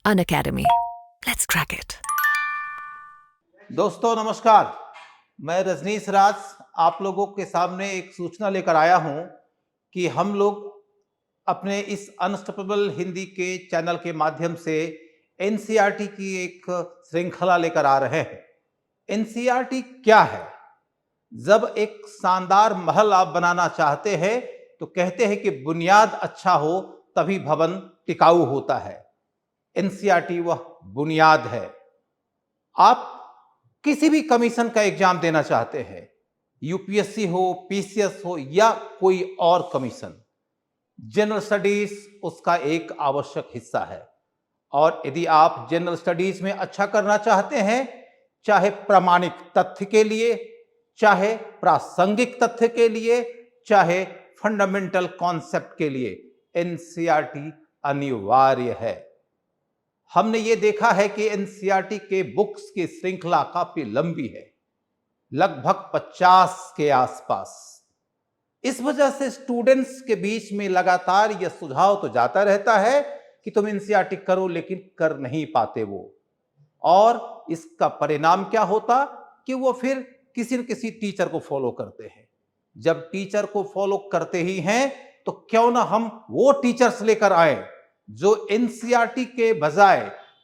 Unacademy. Let's crack it. दोस्तों नमस्कार। मैं रजनीश राज आप लोगों के सामने एक सूचना लेकर आया हूं कि हम लोग अपने इस अनस्टॉपेबल हिंदी के चैनल के माध्यम से एनसीईआरटी की एक श्रृंखला लेकर आ रहे हैं। एनसीईआरटी क्या है? जब एक शानदार महल आप बनाना चाहते हैं तो कहते हैं कि बुनियाद अच्छा हो तभी भवन टिकाऊ होता है। एनसीईआरटी वह बुनियाद है। आप किसी भी कमीशन का एग्जाम देना चाहते हैं, यूपीएससी हो, पीसीएस हो या कोई और कमीशन, जनरल स्टडीज उसका एक आवश्यक हिस्सा है। और यदि आप जनरल स्टडीज में अच्छा करना चाहते हैं, चाहे प्रामाणिक तथ्य के लिए, चाहे प्रासंगिक तथ्य के लिए, चाहे फंडामेंटल कॉन्सेप्ट के लिए, एनसीईआरटी अनिवार्य है। हमने ये देखा है कि एनसीईआरटी के बुक्स की श्रृंखला काफी लंबी है, लगभग 50 के आसपास। इस वजह से स्टूडेंट्स के बीच में लगातार यह सुझाव तो जाता रहता है कि तुम एनसीईआरटी करो, लेकिन कर नहीं पाते वो। और इसका परिणाम क्या होता कि वो फिर किसी न किसी टीचर को फॉलो करते हैं। जब टीचर को फॉलो करते ही हैं तो क्यों ना हम वो टीचर्स लेकर आए जो एनसीईआरटी के बजाय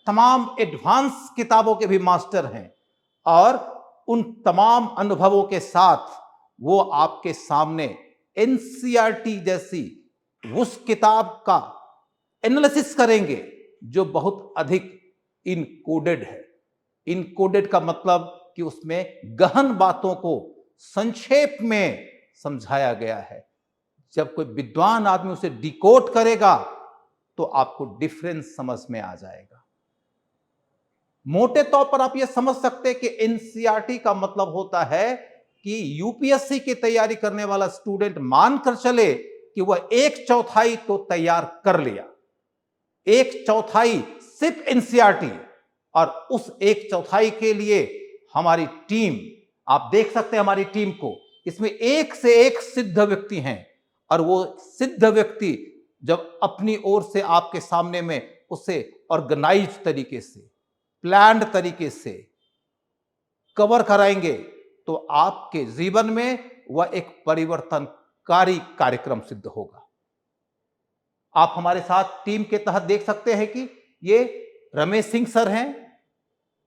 तमाम एडवांस किताबों के भी मास्टर हैं, और उन तमाम अनुभवों के साथ वो आपके सामने एनसीईआरटी जैसी उस किताब का एनालिसिस करेंगे जो बहुत अधिक इनकोडेड है। इनकोडेड का मतलब कि उसमें गहन बातों को संक्षेप में समझाया गया है। जब कोई विद्वान आदमी उसे डिकोड करेगा तो आपको डिफरेंस समझ में आ जाएगा। मोटे तौर पर आप यह समझ सकते हैं कि एनसीईआरटी का मतलब होता है कि यूपीएससी की तैयारी करने वाला स्टूडेंट मानकर चले कि वह 1/4 तो तैयार कर लिया, 1/4 सिर्फ एनसीईआरटी, और उस 1/4 के लिए हमारी टीम, आप देख सकते हैं हमारी टीम को, इसमें एक से एक सिद्ध व्यक्ति हैं। और वो सिद्ध व्यक्ति जब अपनी ओर से आपके सामने में उसे ऑर्गेनाइज तरीके से, प्लान्ड तरीके से कवर कराएंगे तो आपके जीवन में वह एक परिवर्तनकारी कार्यक्रम सिद्ध होगा। आप हमारे साथ टीम के तहत देख सकते हैं कि ये रमेश सिंह सर हैं,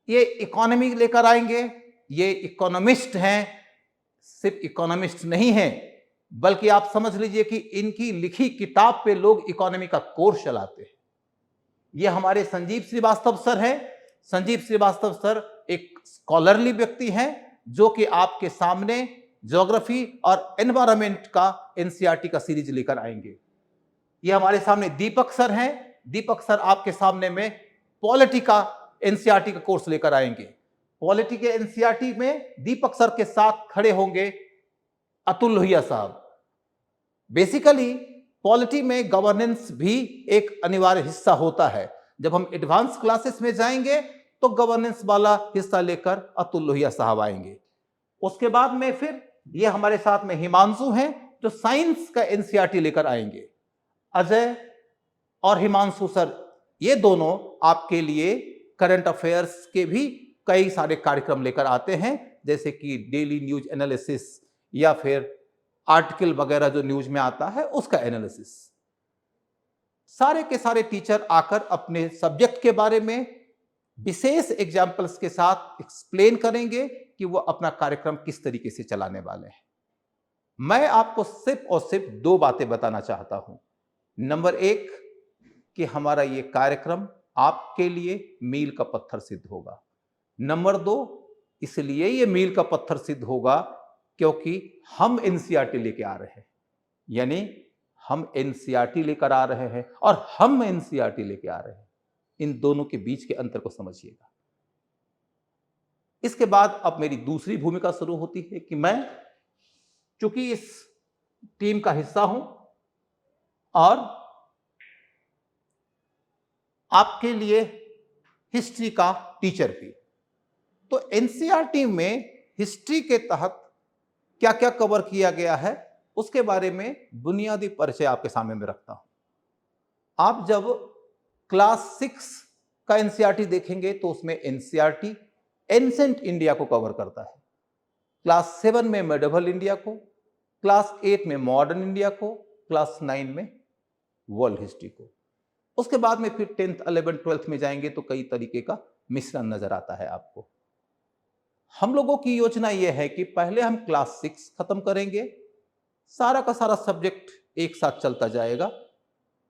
ये इकोनॉमी लेकर आएंगे। ये इकोनॉमिस्ट हैं, सिर्फ इकोनॉमिस्ट नहीं हैं, बल्कि आप समझ लीजिए कि इनकी लिखी किताब पे लोग इकोनॉमी का कोर्स चलाते हैं। ये हमारे संजीव श्रीवास्तव सर हैं। संजीव श्रीवास्तव सर एक स्कॉलरली व्यक्ति हैं जो कि आपके सामने ज्योग्राफी और एनवायरनमेंट का एनसीईआरटी का सीरीज लेकर आएंगे। ये हमारे सामने दीपक सर हैं। दीपक सर आपके सामने में पॉलिटी का एनसीईआरटी का कोर्स लेकर आएंगे। पॉलिटी के एनसीईआरटी में दीपक सर के साथ खड़े होंगे अतुल लोहिया साहब। बेसिकली पॉलिटी में गवर्नेंस भी एक अनिवार्य हिस्सा होता है। जब हम एडवांस क्लासेस में जाएंगे तो गवर्नेंस वाला हिस्सा लेकर अतुल लोहिया साहब आएंगे। उसके बाद में फिर ये हमारे साथ में हिमांशु हैं जो साइंस का एनसीईआरटी लेकर आएंगे। अजय और हिमांशु सर, ये दोनों आपके लिए करंट अफेयर्स के भी कई सारे कार्यक्रम लेकर आते हैं, जैसे कि डेली न्यूज एनालिसिस या फिर आर्टिकल वगैरह जो न्यूज में आता है उसका एनालिसिस। सारे के सारे टीचर आकर अपने सब्जेक्ट के बारे में विशेष एग्जाम्पल्स के साथ एक्सप्लेन करेंगे कि वो अपना कार्यक्रम किस तरीके से चलाने वाले हैं। मैं आपको सिर्फ और सिर्फ 2 बातें बताना चाहता हूं। नंबर 1 कि हमारा ये कार्यक्रम आपके लिए मील का पत्थर सिद्ध होगा। नंबर 2 इसलिए ये मील का पत्थर सिद्ध होगा क्योंकि हम एनसीईआरटी लेके आ रहे हैं, यानी हम एनसीईआरटी लेकर आ रहे हैं और हम एनसीईआरटी लेके आ रहे हैं। इन दोनों के बीच के अंतर को समझिएगा। इसके बाद अब मेरी दूसरी भूमिका शुरू होती है कि मैं चूंकि इस टीम का हिस्सा हूं और आपके लिए हिस्ट्री का टीचर भी, तो एनसीईआरटी में हिस्ट्री के तहत क्या क्या कवर किया गया है उसके बारे में बुनियादी परिचय आपके सामने में रखता हूं। आप जब क्लास 6 का एनसीईआरटी देखेंगे तो उसमें एनसीईआरटी एंसेंट इंडिया को कवर करता है, क्लास 7 में मेडिवल इंडिया को, क्लास 8 में मॉडर्न इंडिया को, क्लास 9 में वर्ल्ड हिस्ट्री को। उसके बाद में फिर 10th 11th 12th में जाएंगे तो कई तरीके का मिश्रण नजर आता है आपको। हम लोगों की योजना यह है कि पहले हम क्लास 6 खत्म करेंगे, सारा का सारा सब्जेक्ट एक साथ चलता जाएगा,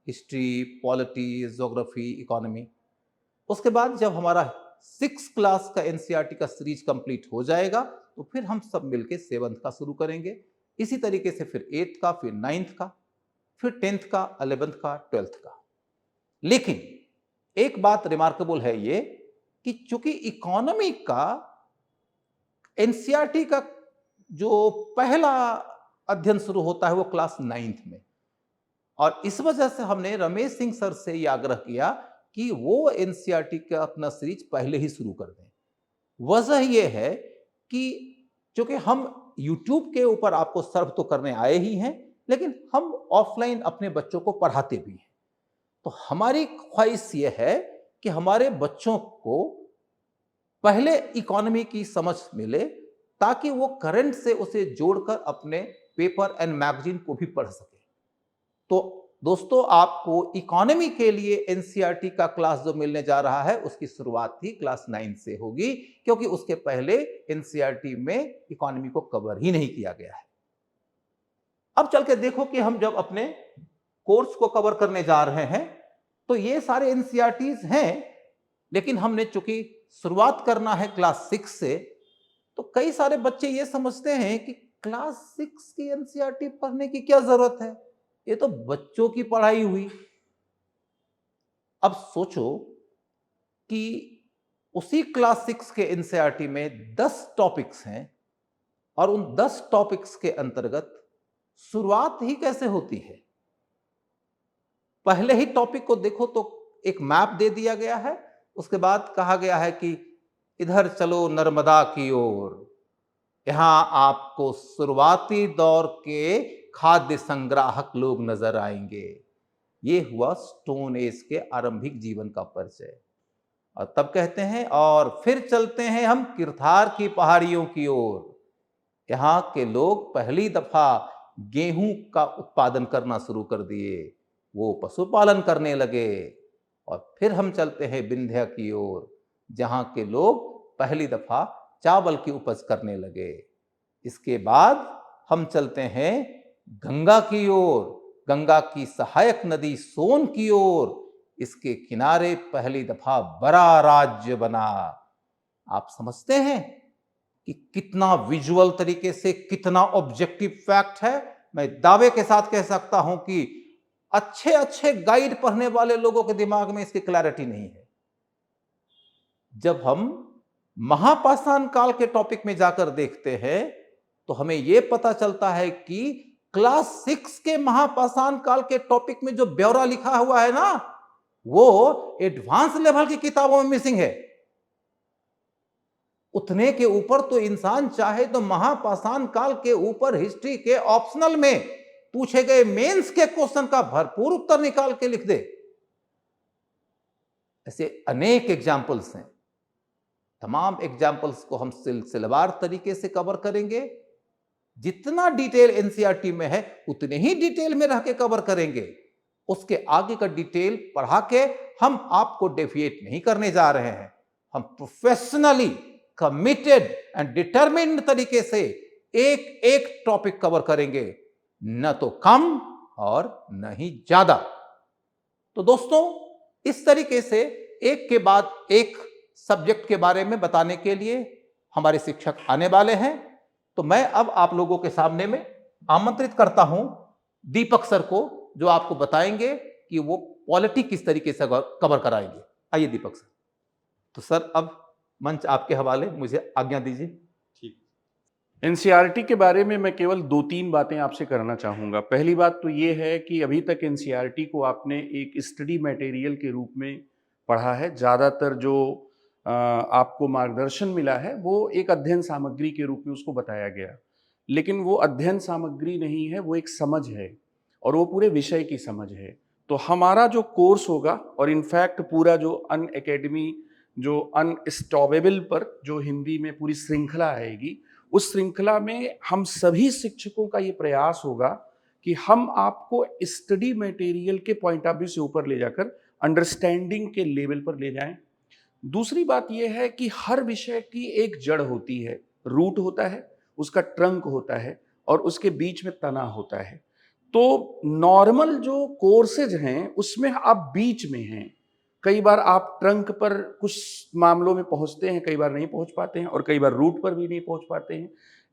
हिस्ट्री, पॉलिटी, ज्योग्राफी, इकोनॉमी। उसके बाद जब हमारा 6 क्लास का एनसीईआरटी का सीरीज कंप्लीट हो जाएगा तो फिर हम सब मिलके 7th का शुरू करेंगे, इसी तरीके से फिर 8th का, फिर 9th का, फिर 10th का, 11th का, 12th का। लेकिन एक बात रिमार्केबल है ये कि चूंकि इकोनॉमी का एनसीईआरटी का जो पहला अध्ययन शुरू होता है वो क्लास 9th में, और इस वजह से हमने रमेश सिंह सर से यह आग्रह किया कि वो एनसीईआरटी का अपना सीरीज पहले ही शुरू कर दें। वजह यह है कि चूंकि हम YouTube के ऊपर आपको सर्व तो करने आए ही हैं, लेकिन हम ऑफलाइन अपने बच्चों को पढ़ाते भी हैं। तो हमारी ख्वाहिश यह है कि हमारे बच्चों को पहले इकोनॉमी की समझ मिले ताकि वो करंट से उसे जोड़कर अपने पेपर एंड मैगजीन को भी पढ़ सके। तो दोस्तों, आपको इकोनॉमी के लिए एनसीईआरटी का क्लास जो मिलने जा रहा है उसकी शुरुआत ही क्लास 9 से होगी, क्योंकि उसके पहले एनसीईआरटी में इकोनॉमी को कवर ही नहीं किया गया है। अब चल के देखो कि हम जब अपने कोर्स को कवर करने जा रहे हैं तो ये सारे एनसीईआरटीज हैं, लेकिन हमने चूंकि शुरुआत करना है क्लास 6 से, तो कई सारे बच्चे ये समझते हैं कि क्लास 6 की एनसीईआरटी पढ़ने की क्या जरूरत है, ये तो बच्चों की पढ़ाई हुई। अब सोचो कि उसी क्लास 6 के एनसीईआरटी में 10 टॉपिक्स हैं और उन 10 टॉपिक्स के अंतर्गत शुरुआत ही कैसे होती है। पहले ही टॉपिक को देखो तो एक मैप दे दिया गया है, उसके बाद कहा गया है कि इधर चलो नर्मदा की ओर, यहां आपको शुरुआती दौर के खाद्य संग्राहक लोग नजर आएंगे। ये हुआ स्टोन एज के आरंभिक जीवन का परिचय। और तब कहते हैं और फिर चलते हैं हम किरथार की पहाड़ियों की ओर, यहां के लोग पहली दफा गेहूं का उत्पादन करना शुरू कर दिए, वो पशुपालन करने लगे। और फिर हम चलते हैं विंध्य की ओर, जहां के लोग पहली दफा चावल की उपज करने लगे। इसके बाद हम चलते हैं गंगा की ओर, गंगा की सहायक नदी सोन की ओर, इसके किनारे पहली दफा बड़ा राज्य बना। आप समझते हैं कि कितना विजुअल तरीके से, कितना ऑब्जेक्टिव फैक्ट है। मैं दावे के साथ कह सकता हूं कि अच्छे अच्छे गाइड पढ़ने वाले लोगों के दिमाग में इसकी क्लैरिटी नहीं है। जब हम महापाषाण काल के टॉपिक में जाकर देखते हैं तो हमें यह पता चलता है कि क्लास 6 के महापाषाण काल के टॉपिक में जो ब्यौरा लिखा हुआ है ना, वो एडवांस लेवल की किताबों में मिसिंग है। उतने के ऊपर तो इंसान चाहे तो महापाषाण काल के ऊपर हिस्ट्री के ऑप्शनल में पूछे गए मेंस के क्वेश्चन का भरपूर उत्तर निकाल के लिख दे। ऐसे अनेक एग्जाम्पल्स हैं। तमाम एग्जाम्पल्स को हम सिलसिलेवार तरीके से कवर करेंगे। जितना डिटेल एनसीईआरटी में है उतने ही डिटेल में रह के कवर करेंगे। उसके आगे का डिटेल पढ़ा के हम आपको डेविएट नहीं करने जा रहे हैं। हम प्रोफेशनली कमिटेड एंड डिटरमिन्ड तरीके से एक एक टॉपिक कवर करेंगे, न तो कम और न ही ज्यादा। तो दोस्तों, इस तरीके से एक के बाद एक सब्जेक्ट के बारे में बताने के लिए हमारे शिक्षक आने वाले हैं। तो मैं अब आप लोगों के सामने में आमंत्रित करता हूं दीपक सर को, जो आपको बताएंगे कि वो पॉलिटी किस तरीके से कवर कराएंगे। आइए दीपक सर। तो सर, अब मंच आपके हवाले, मुझे आज्ञा दीजिए। ठीक। एनसीईआरटी के बारे में मैं केवल 2-3 बातें आपसे करना चाहूँगा। पहली बात तो ये है कि अभी तक एनसीईआरटी को आपने एक स्टडी मटेरियल के रूप में पढ़ा है। ज़्यादातर जो आपको मार्गदर्शन मिला है वो एक अध्ययन सामग्री के रूप में उसको बताया गया, लेकिन वो अध्ययन सामग्री नहीं है, वो एक समझ है और वो पूरे विषय की समझ है। तो हमारा जो कोर्स होगा और इनफैक्ट पूरा जो अन एकेडमी जो अनस्टॉपेबल पर जो हिंदी में पूरी श्रृंखला आएगी, उस श्रृंखला में हम सभी शिक्षकों का ये प्रयास होगा कि हम आपको स्टडी मटेरियल के पॉइंट ऑफ व्यू से ऊपर ले जाकर अंडरस्टैंडिंग के लेवल पर ले जाएं। दूसरी बात यह है कि हर विषय की एक जड़ होती है, रूट होता है, उसका ट्रंक होता है और उसके बीच में तना होता है। तो नॉर्मल जो कोर्सेज हैं उसमें आप बीच में हैं। कई बार आप ट्रंक पर कुछ मामलों में पहुंचते हैं, कई बार नहीं पहुंच पाते हैं और कई बार रूट पर भी नहीं पहुंच पाते हैं।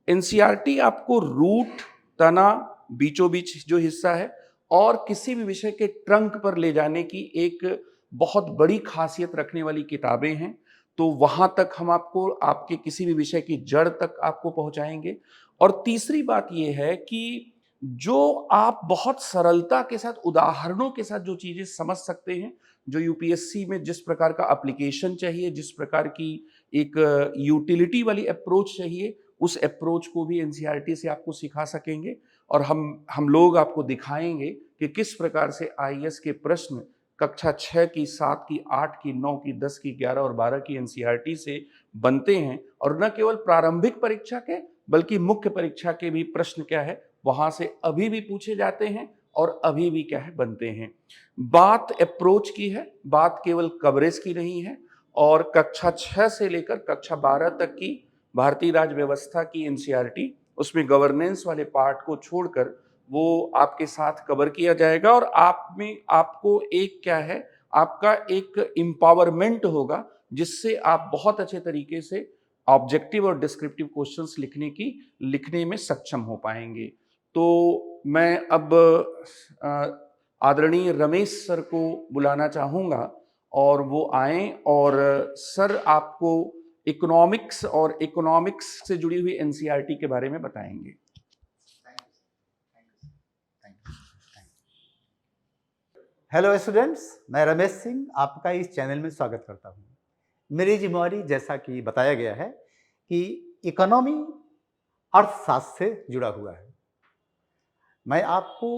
एनसीईआरटी आपको रूट, तना, बीचों बीच जो हिस्सा है और किसी भी विषय के ट्रंक पर ले जाने की एक बहुत बड़ी खासियत रखने वाली किताबें हैं। तो वहां तक हम आपको आपके किसी भी विषय की जड़ तक आपको पहुंचाएंगे। और तीसरी बात यह है कि जो आप बहुत सरलता के साथ, उदाहरणों के साथ जो चीजें समझ सकते हैं, जो यूपीएससी में जिस प्रकार का एप्लीकेशन चाहिए, जिस प्रकार की एक यूटिलिटी वाली अप्रोच चाहिए, उस अप्रोच को भी एनसीईआरटी से आपको सिखा सकेंगे। और हम लोग आपको दिखाएंगे कि किस प्रकार से आईएएस के प्रश्न कक्षा 6 की, 7 की, 8 की, 9 की, 10 की, 11 और 12 की एनसीईआरटी से बनते हैं। और न केवल प्रारंभिक परीक्षा के बल्कि मुख्य परीक्षा के भी प्रश्न क्या है वहां से अभी भी पूछे जाते हैं और अभी भी क्या है बनते हैं। बात अप्रोच की है, बात केवल कवरेज की नहीं है। और कक्षा 6 से लेकर कक्षा 12 तक की भारतीय राज्य व्यवस्था की एनसीईआरटी, उसमें गवर्नेंस वाले पार्ट को छोड़कर वो आपके साथ कवर किया जाएगा और आप में आपको एक क्या है, आपका एक एम्पावरमेंट होगा जिससे आप बहुत अच्छे तरीके से ऑब्जेक्टिव और डिस्क्रिप्टिव क्वेश्चंस लिखने में सक्षम हो पाएंगे। तो मैं अब आदरणीय रमेश सर को बुलाना चाहूँगा और वो आएं और सर आपको इकोनॉमिक्स से जुड़ी हुई एनसीईआरटी के बारे में बताएंगे। हेलो स्टूडेंट्स, मैं रमेश सिंह आपका इस चैनल में स्वागत करता हूँ। मेरी जिम्मेवारी, जैसा कि बताया गया है, कि इकोनॉमी अर्थशास्त्र से जुड़ा हुआ है। मैं आपको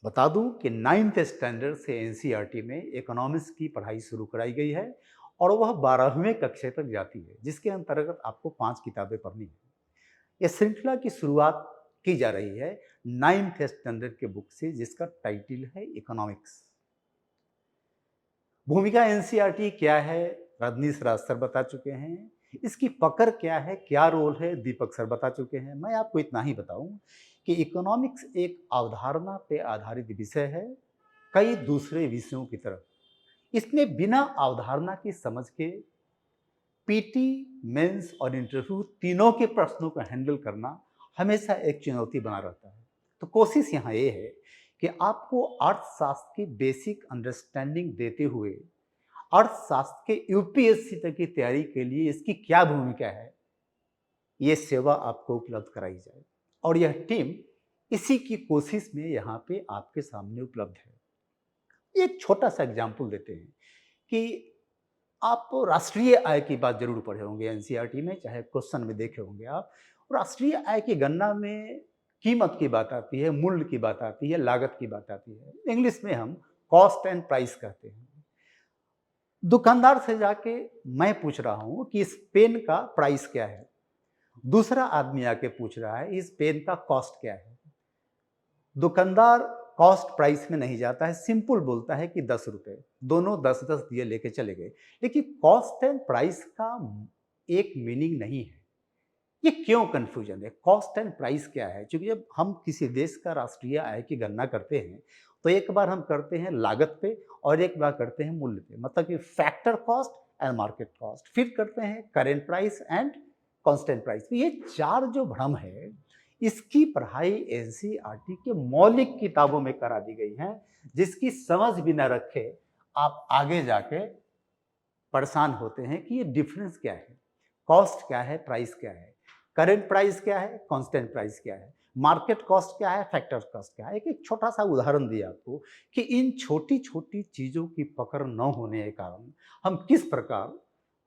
बता दूं कि 9th स्टैंडर्ड से एनसीईआरटी में इकोनॉमिक्स की पढ़ाई शुरू कराई गई है और वह 12वीं कक्षा तक जाती है, जिसके अंतर्गत आपको 5 किताबें पढ़नी है। यह श्रृंखला की शुरुआत की जा रही है 9th स्टैंडर्ड के बुक से, जिसका टाइटल है इकोनॉमिक्स। भूमिका एनसीईआरटी क्या है, रजनीश राज सर बता चुके हैं। इसकी पकड़ क्या है, क्या रोल है, दीपक सर बता चुके हैं। मैं आपको इतना ही बताऊं कि इकोनॉमिक्स एक अवधारणा पे आधारित विषय है, कई दूसरे विषयों की तरह। इसमें बिना अवधारणा की समझ के पीटी, मेंस और इंटरव्यू तीनों के प्रश्नों को हैंडल करना हमेशा एक चुनौती बना रहता है। तो कोशिश यहाँ ये है कि आपको अर्थशास्त्र की बेसिक अंडरस्टैंडिंग देते हुए अर्थशास्त्र के यूपीएससी तक की तैयारी के लिए इसकी क्या भूमिका है, ये सेवा आपको उपलब्ध कराई जाए। और यह टीम इसी की कोशिश में यहाँ पे आपके सामने उपलब्ध है। एक छोटा सा एग्जाम्पल देते हैं कि आप राष्ट्रीय आय की बात जरूर पढ़े होंगे एनसीईआरटी में, चाहे क्वेश्चन में देखे होंगे आप। राष्ट्रीय आय की गणना में कीमत की बात आती है, मूल्य की बात आती है, लागत की बात आती है। इंग्लिश में हम कॉस्ट एंड प्राइस कहते हैं। दुकानदार से जाके मैं पूछ रहा हूँ कि इस पेन का प्राइस क्या है, दूसरा आदमी आके पूछ रहा है इस पेन का कॉस्ट क्या है। दुकानदार कॉस्ट प्राइस में नहीं जाता है, सिंपल बोलता है कि 10 रुपये। दोनों 10-10 दिए लेके चले गए। लेकिन कॉस्ट एंड प्राइस का एक मीनिंग नहीं है। ये क्यों कंफ्यूजन है? कॉस्ट एंड प्राइस क्या है? क्योंकि जब हम किसी देश का राष्ट्रीय आय की गणना करते हैं तो एक बार हम करते हैं लागत पे और एक बार करते हैं मूल्य पे, मतलब कि factor cost and market cost, फिर करते हैं current price and constant price. ये 4 जो भ्रम है, इसकी पढ़ाई एनसीईआरटी के मौलिक किताबों में करा दी गई है, जिसकी समझ भी न रखे आप आगे जाके परेशान होते हैं कि ये डिफरेंस क्या है, कॉस्ट क्या है, प्राइस क्या है, करेंट प्राइस क्या है, कांस्टेंट प्राइस क्या है, मार्केट कॉस्ट क्या है, फैक्टर कॉस्ट क्या है। एक छोटा सा उदाहरण दिया आपको कि इन छोटी छोटी चीज़ों की पकड़ न होने के कारण हम किस प्रकार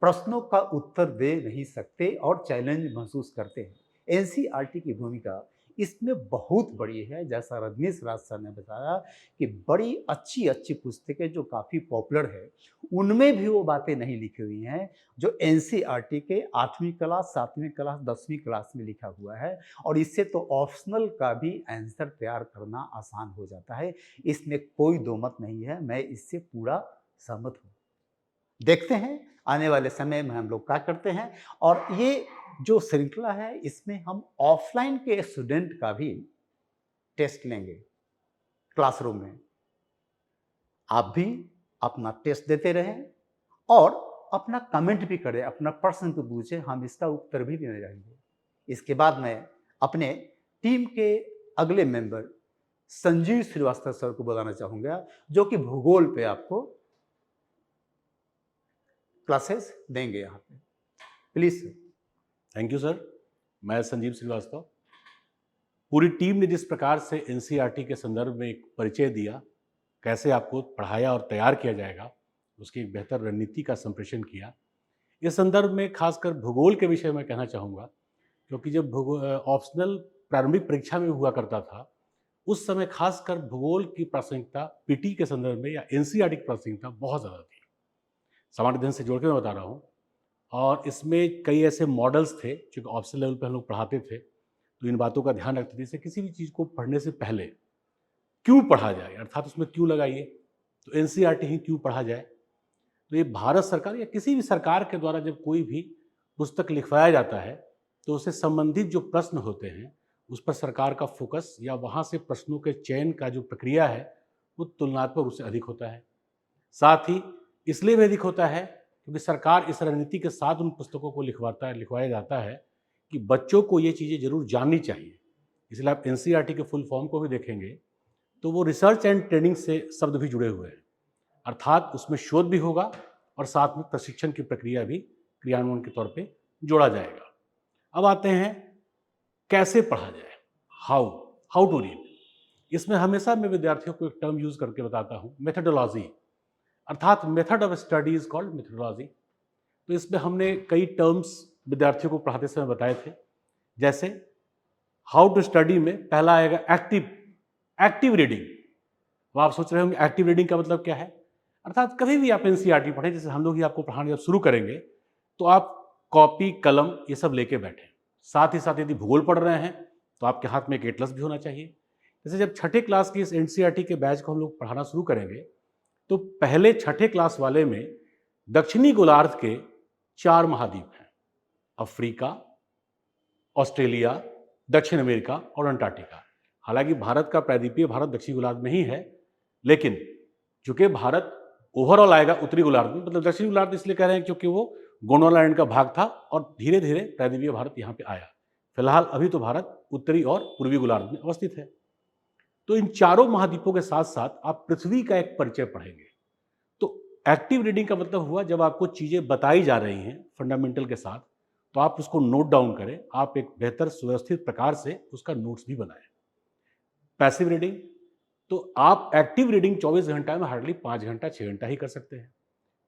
प्रश्नों का उत्तर दे नहीं सकते और चैलेंज महसूस करते हैं। एनसीईआरटी की भूमिका इसमें बहुत बड़ी है। जैसा रजनीश राज सर ने बताया कि बड़ी अच्छी अच्छी पुस्तकें जो काफ़ी पॉपुलर है, उनमें भी वो बातें नहीं लिखी हुई हैं जो एनसीईआरटी के 8वीं क्लास, 7वीं क्लास, 10वीं क्लास में लिखा हुआ है। और इससे तो ऑप्शनल का भी आंसर तैयार करना आसान हो जाता है, इसमें कोई दो मत नहीं है। मैं इससे पूरा सहमत हूँ। देखते हैं आने वाले समय में हम लोग क्या करते हैं। और ये जो श्रृंखला है, इसमें हम ऑफलाइन के स्टूडेंट का भी टेस्ट लेंगे क्लासरूम में। आप भी अपना टेस्ट देते रहें और अपना कमेंट भी करें, अपना प्रश्न भी पूछें, हम इसका उत्तर भी देने रहेंगे। इसके बाद मैं अपने टीम के अगले मेंबर संजीव श्रीवास्तव सर को बुलाना चाहूँगा, जो कि भूगोल पे आपको क्लासेस देंगे यहाँ पे। Please sir. Thank you sir. मैं संजीव श्रीवास्तव। पूरी टीम ने जिस प्रकार से एनसीईआरटी के संदर्भ में एक परिचय दिया, कैसे आपको पढ़ाया और तैयार किया जाएगा, उसकी एक बेहतर रणनीति का संप्रेषण किया। इस संदर्भ में खासकर भूगोल के विषय में कहना चाहूँगा, क्योंकि जब ऑप्शनल प्रारंभिक परीक्षा में हुआ करता था, उस समय खासकर भूगोल की प्रासंगिकता पीटी के संदर्भ में या एनसीईआरटी की प्रासंगिकता बहुत ज़्यादा थी। सामान्य अध्ययन से जोड़ के मैं बता रहा हूँ। और इसमें कई ऐसे मॉडल्स थे, चूँकि ऑप्शनल लेवल पे हम लोग पढ़ाते थे, तो इन बातों का ध्यान रखते थे। जैसे किसी भी चीज़ को पढ़ने से पहले क्यों पढ़ा जाए, अर्थात उसमें क्यों लगाइए, तो एनसीईआरटी ही क्यों पढ़ा जाए। तो ये भारत सरकार या किसी भी सरकार के द्वारा जब कोई भी पुस्तक लिखवाया जाता है, तो उससे संबंधित जो प्रश्न होते हैं उस पर सरकार का फोकस या वहाँ से प्रश्नों के चयन का जो प्रक्रिया है वो तुलनात्मक रूप से अधिक होता है। साथ ही इसलिए भी अधिक होता है क्योंकि सरकार इस रणनीति के साथ उन पुस्तकों को लिखवाया जाता है कि बच्चों को ये चीज़ें जरूर जाननी चाहिए। इसलिए आप एनसीईआरटी के फुल फॉर्म को भी देखेंगे तो वो रिसर्च एंड ट्रेनिंग से शब्द भी जुड़े हुए हैं, अर्थात उसमें शोध भी होगा और साथ में प्रशिक्षण की प्रक्रिया भी क्रियान्वयन के तौर पे जोड़ा जाएगा। अब आते हैं कैसे पढ़ा जाए, हाउ टू रीड। इसमें हमेशा मैं विद्यार्थियों को एक टर्म यूज करके बताता हूँ, मेथडोलॉजी, अर्थात method of study is called methodology. तो इसमें हमने कई टर्म्स विद्यार्थियों को पढ़ाते समय बताए थे। जैसे हाउ टू स्टडी में पहला आएगा एक्टिव रीडिंग। अब आप सोच रहे होंगे एक्टिव रीडिंग का मतलब क्या है, अर्थात कभी भी आप एनसीईआरटी पढ़ें, जैसे हम लोग ही आपको पढ़ाने जब शुरू करेंगे तो आप कॉपी कलम ये सब लेके बैठें। साथ ही साथ यदि भूगोल पढ़ रहे हैं तो आपके हाथ में एक एटलस भी होना चाहिए। जैसे जब छठे क्लास की इस एनसीईआरटी के बैच को हम लोग पढ़ाना शुरू करेंगे तो पहले छठे क्लास वाले में दक्षिणी गोलार्ध के 4 महाद्वीप हैं, अफ्रीका, ऑस्ट्रेलिया, दक्षिण अमेरिका और अंटार्कटिका। हालांकि भारत का प्रायद्वीपीय भारत दक्षिणी गोलार्ध में ही है, लेकिन चूंकि भारत ओवरऑल आएगा उत्तरी गोलार्ध में, मतलब दक्षिणी गोलार्ध इसलिए कह रहे हैं क्योंकि वो गोंडवाना आइलैंड का भाग था और धीरे धीरे प्रायद्वीपीय भारत यहाँ पे आया। फिलहाल अभी तो भारत उत्तरी और पूर्वी गोलार्ध में अवस्थित है। तो इन चारों महाद्वीपों के साथ साथ आप पृथ्वी का एक परिचय पढ़ेंगे। तो एक्टिव रीडिंग का मतलब हुआ जब आपको चीजें बताई जा रही हैं फंडामेंटल के साथ, तो आप उसको नोट डाउन करें, आप एक बेहतर सुव्यवस्थित प्रकार से उसका नोट्स भी बनाएं। पैसिव रीडिंग, तो आप एक्टिव रीडिंग 24 घंटा में हार्डली 5 घंटा 6 घंटा ही कर सकते हैं।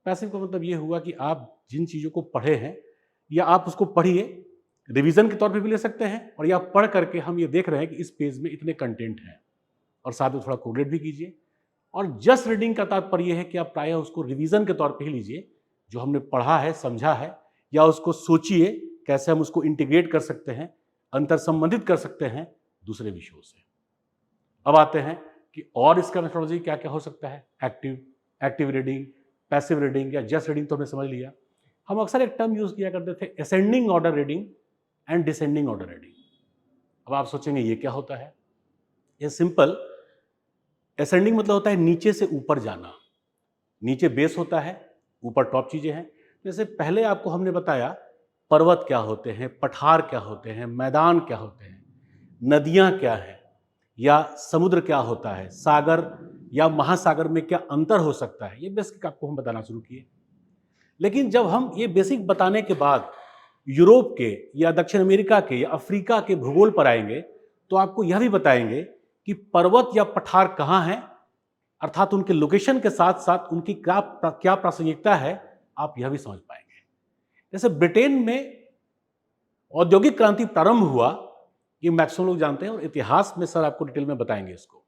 पैसिव का मतलब ये हुआ कि आप जिन चीज़ों को पढ़े हैं या आप उसको पढ़िए, रिवीजन के तौर पे भी ले सकते हैं, और या पढ़ करके हम ये देख रहे हैं कि इस पेज में इतने कंटेंट हैं, और साथ में थोड़ा कोरिलेट भी कीजिए। और जस्ट रीडिंग का तात्पर्य है कि आप प्रायः उसको रिवीजन के तौर पे ही लीजिए, जो हमने पढ़ा है समझा है, या उसको सोचिए कैसे हम उसको इंटीग्रेट कर सकते हैं, अंतर संबंधित कर सकते हैं दूसरे विषयों से। अब आते हैं कि और इसका मेथोडोलॉजी क्या क्या हो सकता है। एक्टिव रीडिंग, पैसिव रीडिंग या जस्ट रीडिंग तो हमने समझ लिया। हम अक्सर एक टर्म यूज किया करते थे, ascending order reading and descending order reading. अब आप सोचेंगे ये क्या होता है। ये सिंपल, असेंडिंग मतलब होता है नीचे से ऊपर जाना, नीचे बेस होता है, ऊपर टॉप चीजें हैं। जैसे पहले आपको हमने बताया पर्वत क्या होते हैं, पठार क्या होते हैं, मैदान क्या होते हैं, नदियां क्या हैं, या समुद्र क्या होता है, सागर या महासागर में क्या अंतर हो सकता है, ये बेसिक आपको हम बताना शुरू किए। लेकिन जब हम ये बेसिक बताने के बाद यूरोप के या दक्षिण अमेरिका के या अफ्रीका के भूगोल पर आएंगे तो आपको यह भी बताएंगे कि पर्वत या पठार कहाँ हैं, अर्थात उनके लोकेशन के साथ साथ उनकी क्या प्रासंगिकता है, आप यह भी समझ पाएंगे। जैसे ब्रिटेन में औद्योगिक क्रांति प्रारंभ हुआ, ये मैक्सिमम लोग जानते हैं और इतिहास में सर आपको डिटेल में बताएंगे इसको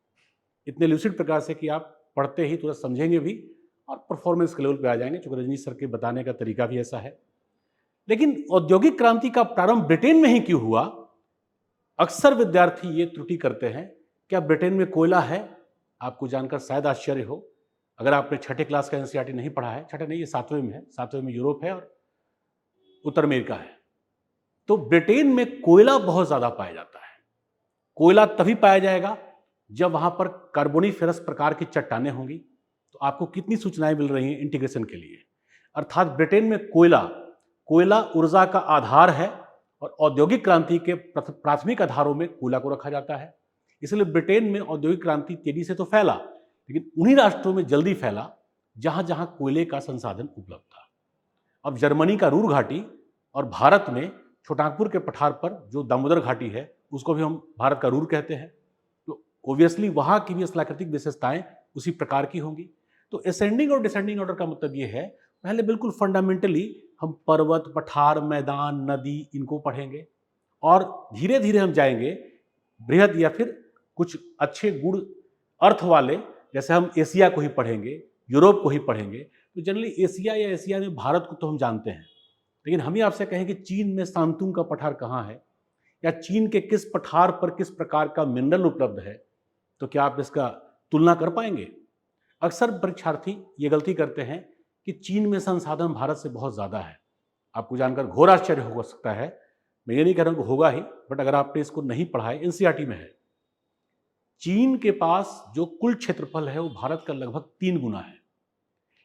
इतने लूसिड प्रकार से कि आप पढ़ते ही तुरंत समझेंगे भी और परफॉर्मेंस के लेवल पे आ जाएंगे, क्योंकि रजनीश सर के बताने का तरीका भी ऐसा है। लेकिन औद्योगिक क्रांति का प्रारंभ ब्रिटेन में ही क्यों हुआ? अक्सर विद्यार्थी ये त्रुटि करते हैं, क्या ब्रिटेन में कोयला है? आपको जानकर शायद आश्चर्य हो, अगर आपने छठे क्लास का एनसीईआरटी नहीं पढ़ा है, छठे नहीं, ये 7वें में है, 7वें में यूरोप है और उत्तर अमेरिका है, तो ब्रिटेन में कोयला बहुत ज्यादा पाया जाता है। कोयला तभी पाया जाएगा जब वहां पर कार्बोनिफेरस प्रकार की चट्टानें होंगी। तो आपको कितनी सूचनाएं मिल रही हैं इंटीग्रेशन के लिए, अर्थात ब्रिटेन में कोयला ऊर्जा का आधार है और औद्योगिक क्रांति के प्राथमिक आधारों में कोयला को रखा जाता है। इसलिए ब्रिटेन में औद्योगिक क्रांति तेजी से तो फैला, लेकिन उन्हीं राष्ट्रों में जल्दी फैला जहां जहां कोयले का संसाधन उपलब्ध था। अब जर्मनी का रूर घाटी और भारत में छोटांगपुर के पठार पर जो दामोदर घाटी है, उसको भी हम भारत का रूर कहते हैं, तो ओब्वियसली वहां की भी स्थलाकृतिक विशेषताएं उसी प्रकार की होंगी। तो असेंडिंग और डिसेंडिंग ऑर्डर का मतलब ये है, पहले बिल्कुल फंडामेंटली हम पर्वत, पठार, मैदान, नदी इनको पढ़ेंगे और धीरे धीरे हम जाएंगे बृहद या फिर कुछ अच्छे गुण अर्थ वाले, जैसे हम एशिया को ही पढ़ेंगे, यूरोप को ही पढ़ेंगे। तो जनरली एशिया या एशिया में भारत को तो हम जानते हैं, लेकिन हम ही आपसे कहें कि चीन में सांतुंग का पठार कहाँ है या चीन के किस पठार पर किस प्रकार का मिनरल उपलब्ध है, तो क्या आप इसका तुलना कर पाएंगे? अक्सर परीक्षार्थी ये गलती करते हैं कि चीन में संसाधन भारत से बहुत ज़्यादा है। आपको जानकर घोर आश्चर्य हो सकता है, मैं ये नहीं कह रहा हूँ कि होगा ही, बट अगर आपने इसको नहीं पढ़ा है, एनसीईआरटी में है, चीन के पास जो कुल क्षेत्रफल है वो भारत का लगभग 3 गुना है।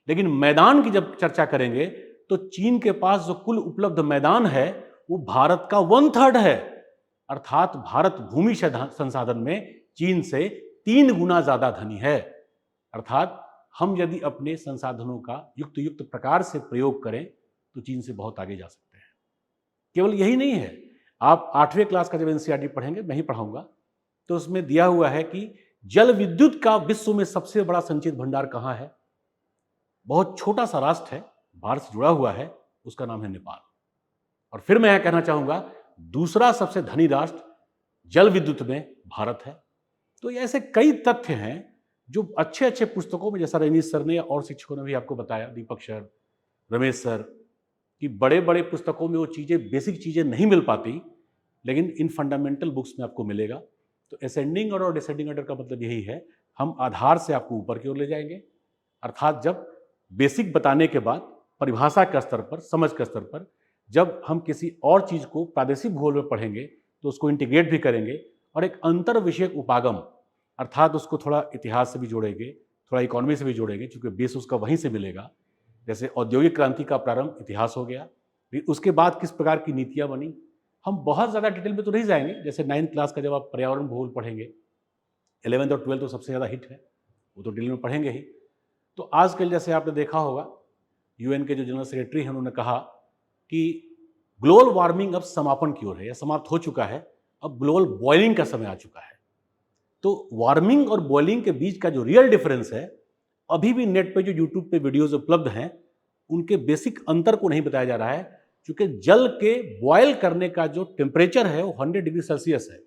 लेकिन मैदान की जब चर्चा करेंगे तो चीन के पास जो कुल उपलब्ध मैदान है वो भारत का 1/3 है, अर्थात भारत भूमि संसाधन में चीन से 3 गुना ज्यादा धनी है। अर्थात हम यदि अपने संसाधनों का युक्त प्रकार से प्रयोग करें तो चीन से बहुत आगे जा सकते हैं। केवल यही नहीं है, आप 8वें क्लास का जब एनसीईआरटी पढ़ेंगे, मैं ही पढ़ाऊंगा, तो उसमें दिया हुआ है कि जल विद्युत का विश्व में सबसे बड़ा संचित भंडार कहां है। बहुत छोटा सा राष्ट्र है, भारत से जुड़ा हुआ है, उसका नाम है नेपाल। और फिर मैं यह कहना चाहूंगा, दूसरा सबसे धनी राष्ट्र जल विद्युत में भारत है। तो ये ऐसे कई तथ्य हैं जो अच्छे अच्छे पुस्तकों में, जैसा रजनीश सर ने और शिक्षकों ने भी आपको बताया, दीपक सर, रमेश सर, कि बड़े बड़े पुस्तकों में वो चीज़ें, बेसिक चीज़ें नहीं मिल पाती, लेकिन इन फंडामेंटल बुक्स में आपको मिलेगा। तो असेंडिंग ऑर्डर और डिसेंडिंग ऑर्डर का मतलब यही है, हम आधार से आपको ऊपर की ओर ले जाएंगे, अर्थात जब बेसिक बताने के बाद परिभाषा के स्तर पर, समझ के स्तर पर, जब हम किसी और चीज़ को प्रादेशिक भूगोल में पढ़ेंगे तो उसको इंटीग्रेट भी करेंगे और एक अंतर विषयक उपागम, अर्थात उसको थोड़ा इतिहास से भी जोड़ेंगे, थोड़ा इकोनॉमी से भी जोड़ेंगे, क्योंकि बेस उसका वहीं से मिलेगा। जैसे औद्योगिक क्रांति का प्रारंभ इतिहास हो गया, फिर उसके बाद किस प्रकार की नीतियाँ बनी। हम बहुत ज़्यादा डिटेल में तो नहीं जाएंगे, जैसे 9th क्लास का जब आप पर्यावरण भूगोल पढ़ेंगे, 11th और 12th तो सबसे ज़्यादा हिट है, वो तो डिटेल में पढ़ेंगे ही। तो आजकल जैसे आपने देखा होगा, यूएन के जो जनरल सेक्रेटरी हैं, उन्होंने कहा कि ग्लोबल वार्मिंग अब समापन की ओर है या समाप्त हो चुका है, अब ग्लोबल बॉइलिंग का समय आ चुका है। तो वार्मिंग और बॉइलिंग के बीच का जो रियल डिफरेंस है, अभी भी नेट पे जो यूट्यूब पे वीडियोज उपलब्ध हैं, उनके बेसिक अंतर को नहीं बताया जा रहा है, क्योंकि जल के बॉयल करने का जो टेम्परेचर है वो 100 डिग्री सेल्सियस है।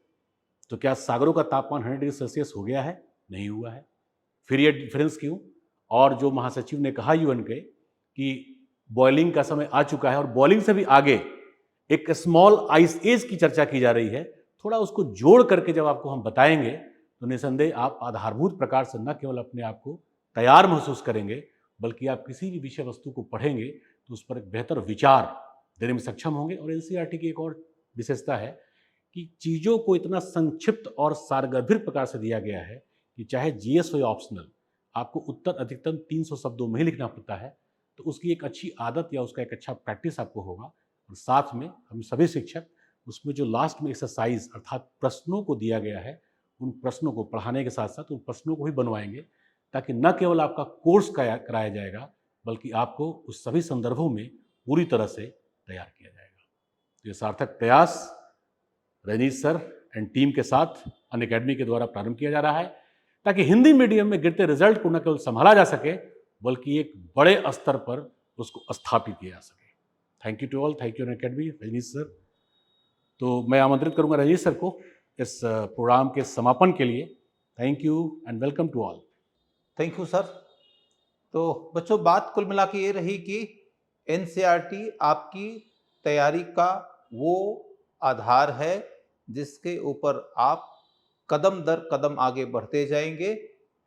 तो क्या सागरों का तापमान 100 डिग्री सेल्सियस हो गया है? नहीं हुआ है। फिर ये डिफरेंस क्यों? और जो महासचिव ने कहा यूएन के कि बॉइलिंग का समय आ चुका है और बॉइलिंग से भी आगे एक स्मॉल आइस एज की चर्चा की जा रही है, थोड़ा उसको जोड़ करके जब आपको हम बताएंगे तो निसंदेह आप आधारभूत प्रकार से न केवल अपने आप को तैयार महसूस करेंगे, बल्कि आप किसी भी विषय वस्तु को पढ़ेंगे तो उस पर एक बेहतर विचार देने में सक्षम होंगे। और एनसीईआरटी की एक और विशेषता है कि चीज़ों को इतना संक्षिप्त और सारगर्भित प्रकार से दिया गया है कि चाहे जीएस हो या ऑप्शनल, आपको उत्तर अधिकतम 300 शब्दों में ही लिखना पड़ता है। तो उसकी एक अच्छी आदत या उसका एक अच्छा प्रैक्टिस आपको होगा। और साथ में हम सभी शिक्षक उसमें जो लास्ट में एक्सरसाइज अर्थात प्रश्नों को दिया गया है, उन प्रश्नों को पढ़ाने के साथ साथ उन प्रश्नों को भी बनवाएंगे, ताकि न केवल आपका कोर्स कराया जाएगा, बल्कि आपको उस सभी संदर्भों में पूरी तरह से तैयार किया जाएगा। तो ये सार्थक प्रयास रजनीश सर एंड टीम के साथ अनअकैडमी के द्वारा प्रारंभ किया जा रहा है, ताकि हिंदी मीडियम में गिरते रिजल्ट को न केवल संभाला जा सके, बल्कि एक बड़े स्तर पर उसको स्थापित किया जा सके। Thank you to all, thank you Unacademy, Rajneesh sir. तो मैं आमंत्रित करूंगा रजनीश सर को इस प्रोग्राम के समापन के लिए। Thank you and welcome to all. Thank you sir. तो बच्चों, बात कुल मिला के ये रही कि एनसीईआरटी आपकी तैयारी का वो आधार है जिसके ऊपर आप कदम दर कदम आगे बढ़ते जाएंगे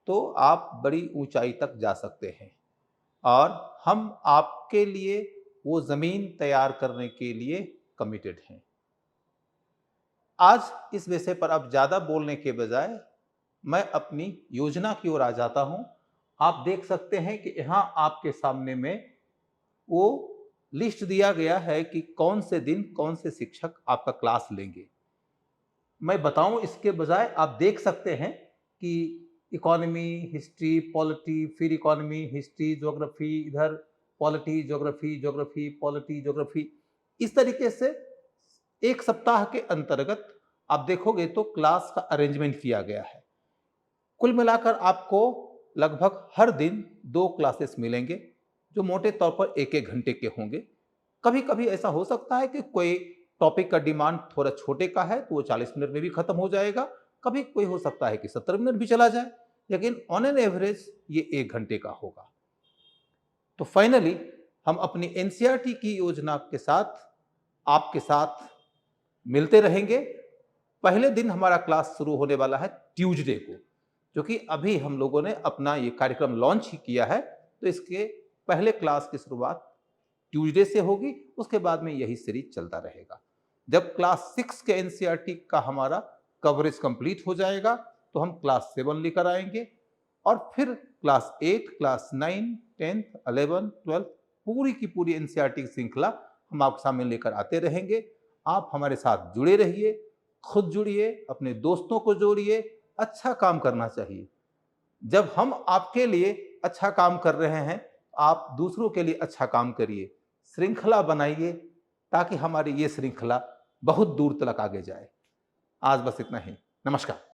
तो आप बड़ी ऊंचाई तक जा सकते हैं। और हम आपके लिए वो ज़मीन तैयार करने के लिए कमिटेड हैं। आज इस विषय पर अब ज़्यादा बोलने के बजाय मैं अपनी योजना की ओर आ जाता हूं। आप देख सकते हैं कि यहाँ आपके सामने में वो लिस्ट दिया गया है कि कौन से दिन कौन से शिक्षक आपका क्लास लेंगे। मैं बताऊं इसके बजाय आप देख सकते हैं कि इकोनॉमी, हिस्ट्री, पॉलिटी, फिर इकोनॉमी, हिस्ट्री, ज्योग्राफी, इधर polity, geography, geography, polity, geography, इस तरीके से एक सप्ताह के अंतर्गत आप देखोगे तो क्लास का अरेंजमेंट किया गया है। कुल मिलाकर आपको लगभग हर दिन 2 क्लासेस मिलेंगे जो मोटे तौर पर 1-1 घंटे के होंगे। कभी कभी ऐसा हो सकता है कि कोई टॉपिक का डिमांड थोड़ा छोटे का है तो वो 40 मिनट में भी खत्म हो जाएगा, कभी कोई हो सकता है कि 17 मिनट भी चला जाए, लेकिन ऑन एन एवरेज ये 1 घंटे का होगा। तो फाइनली हम अपनी एनसीईआरटी की योजना के साथ आपके साथ मिलते रहेंगे। पहले दिन हमारा क्लास शुरू होने वाला है ट्यूसडे को, जो कि अभी हम लोगों ने अपना ये कार्यक्रम लॉन्च ही किया है, तो इसके पहले क्लास की शुरुआत ट्यूसडे से होगी। उसके बाद में यही सीरीज चलता रहेगा। जब क्लास 6 के एनसीईआरटी का हमारा कवरेज कंप्लीट हो जाएगा तो हम क्लास 7 लेकर आएंगे और फिर class 8, class 9, 10th, 11th, 12th पूरी की पूरी एनसीईआरटी की श्रृंखला हम आपके सामने लेकर आते रहेंगे। आप हमारे साथ जुड़े रहिए, खुद जुड़िए, अपने दोस्तों को जोड़िए। अच्छा काम करना चाहिए। जब हम आपके लिए अच्छा काम कर रहे हैं, आप दूसरों के लिए अच्छा काम करिए, श्रृंखला बनाइए ताकि हमारी ये श्रृंखला बहुत दूर तक आगे जाए। आज बस इतना ही। नमस्कार।